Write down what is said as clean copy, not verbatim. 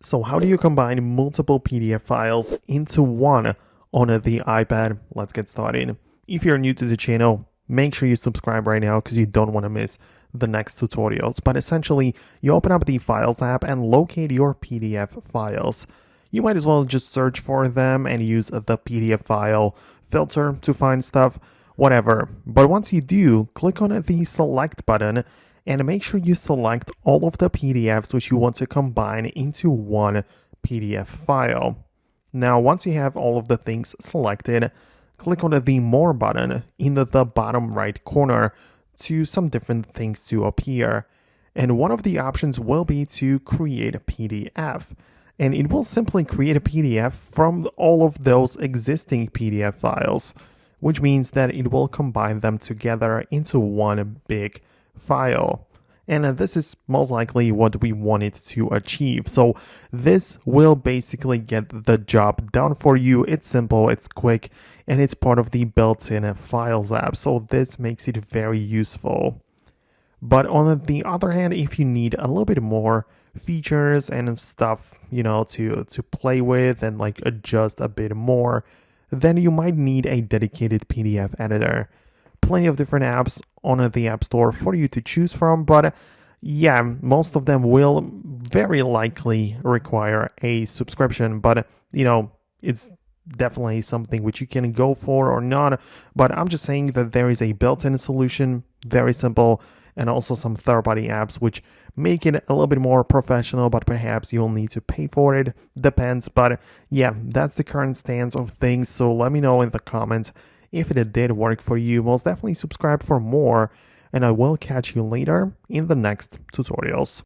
So how do you combine multiple PDF files into one on the iPad? Let's get started. If you're new to the channel, make sure you subscribe right now because you don't want to miss the next tutorials. But essentially, you open up the Files app and locate your PDF files. You might as well just search for them and use the PDF file filter to find stuff, whatever. But once you do, click on the Select button and make sure you select all of the PDFs which you want to combine into one PDF file. Now, once you have all of the things selected, click on the More button in the bottom right corner to some different things to appear. And one of the options will be to create a PDF. And it will simply create a PDF from all of those existing PDF files, which means that it will combine them together into one big file. And this is most likely what we wanted to achieve. So this will basically get the job done for you. It's simple, it's quick, and it's part of the built-in Files app. So this makes it very useful. But on the other hand, if you need a little bit more features and stuff, to play with and like adjust a bit more, then you might need a dedicated PDF editor. Plenty of different apps on the App Store for you to choose from, but yeah, most of them will very likely require a subscription, but it's definitely something which you can go for or not. But I'm just saying that there is a built-in solution, very simple, and also some third-party apps which make it a little bit more professional, but perhaps you'll need to pay for it. Depends, but yeah, that's the current stance of things. So let me know in the comments if it did work for you. Most definitely subscribe for more, and I will catch you later in the next tutorials.